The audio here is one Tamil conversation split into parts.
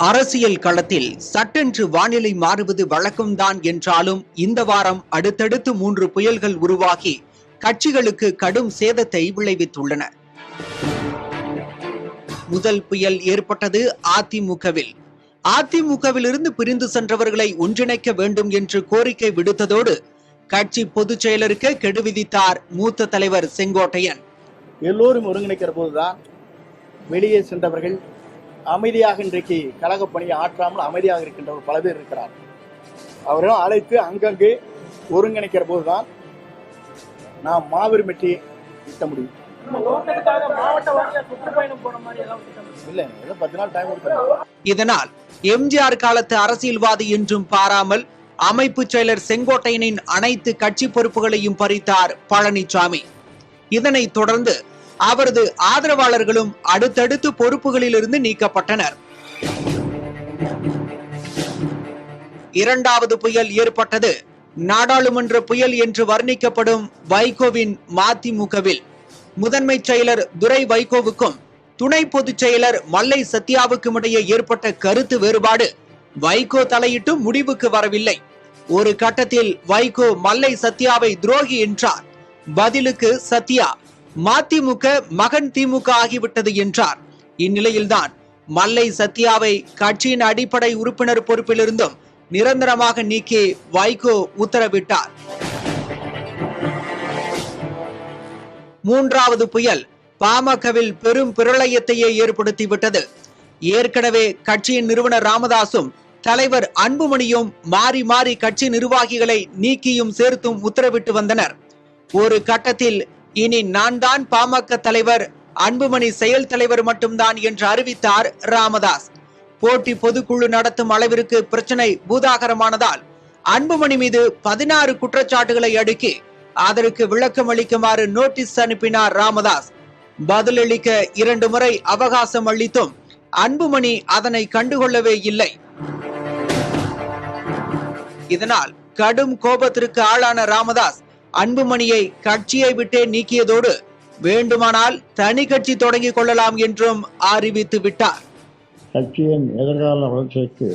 அரசியல் களத்தில் சட்டென்று வானிலை மாறுவது வழக்கம்தான் என்றாலும் இந்த வாரம் அடுத்தடுத்து 3 புயல்கள் உருவாகி கட்சிகளுக்கு கடும் சேதத்தை விளைவித்துள்ளன. முதல் புயல் ஏற்பட்டது அதிமுகவில். அதிமுகவிலிருந்து பிரிந்து சென்றவர்களை ஒன்றிணைக்க வேண்டும் என்று கோரிக்கை விடுத்ததோடு கட்சி பொதுச் செயலருக்கு கெடு விதித்தார் மூத்த தலைவர் செங்கோட்டையன். எல்லோரும் ஒருங்கிணைக்கிற போதுதான் வெளியே சென்றவர்கள் அமைதியாக இன்றைக்கு கழக பணியை ஆற்றாமல் அமைதியாக இருக்கின்றவர் பல பேர் இருக்கிறார். அவர்களும் அழைத்து அங்கங்கே ஒருங்கிணைக்கிற போதுதான் நாம் மாபெரும் வெற்றியை ஈட்ட முடியும். இதனால் எம்ஜிஆர் காலத்து அரசியல்வாதி என்றும் பாராமல் அமைப்பு செயலர் செங்கோட்டையனின் அனைத்து கட்சி பொறுப்புகளையும் பறித்தார் பழனிசாமி. இதனைத் தொடர்ந்து அவரது ஆதரவாளர்களும் அடுத்தடுத்து பொறுப்புகளிலிருந்து நீக்கப்பட்டனர். இரண்டாவது புயல் ஏற்பட்டது நாடாளுமன்ற புயல் என்று வர்ணிக்கப்படும் வைகோவின் மதிமுகவில். முதன்மை செயலர் துரை வைகோவுக்கும் துணை பொதுச் செயலர் மல்லை சத்யாவுக்கும் இடையே ஏற்பட்ட கருத்து வேறுபாடு வைகோ தலையிட்டும் முடிவுக்கு வரவில்லை. ஒரு கட்டத்தில் வைகோ மல்லை சத்யாவை துரோகி என்றார். பதிலுக்கு சத்யா மதிமுக மகன் திமுக ஆகிவிட்டது என்றார். இந்நிலையில்தான் மல்லை சத்யாவை கட்சியின் அடிப்படை உறுப்பினர் பொறுப்பிலிருந்தும் நிரந்தரமாக நீக்கி வைகோ உத்தரவிட்டார். மூன்றாவது புயல் பாமகவில் பெரும் பிரளயத்தையே ஏற்படுத்திவிட்டது. ஏற்கனவே கட்சியின் நிறுவனர் ராமதாசும் தலைவர் அன்புமணியும் மாறி மாறி கட்சி நிர்வாகிகளை நீக்கியும் சேர்த்தும் உத்தரவிட்டு வந்தனர். ஒரு கட்டத்தில் இனி நான் தான் பாமக தலைவர், அன்புமணி செயல் தலைவர் மட்டும்தான் என்று அறிவித்தார் ராமதாஸ். போட்டி பொதுக்குழு நடத்தும் அளவிற்கு பிரச்சனை பூதாகரமானதால் அன்புமணி மீது 16 குற்றச்சாட்டுகளை அடுக்கி அதற்கு விளக்கம் அளிக்குமாறு நோட்டீஸ் அனுப்பினார் ராமதாஸ். பதிலளிக்க 2 முறை அவகாசம் அளித்தும் அன்புமணி அதனை கண்டுகொள்ளவே இல்லை. இதனால் கடும் கோபத்திற்கு ஆளான ராமதாஸ் அன்புமணியை கட்சியை விட்டே நீக்கியதோடு வேண்டுமானால் தனி கட்சி தொடங்கிக் கொள்ளலாம் என்றும் அறிவித்து விட்டார். கட்சியின் எதிர்கால வளர்ச்சிக்கு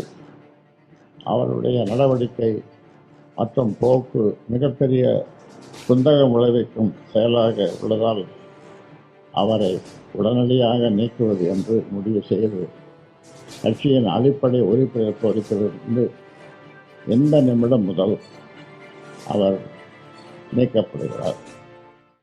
அவருடைய நடவடிக்கை மற்றும் போக்கு மிகப்பெரிய குந்தகம் விளைவிக்கும் செயலாக உள்ளதால் அவரை உடனடியாக நீக்குவது என்று முடிவு செய்து கட்சியின் அடிப்படை உறுப்பினர் பொறுப்பிலிருந்து இந்த நிமிடம் முதல் அவர் நீக்கப்படுகிறார்.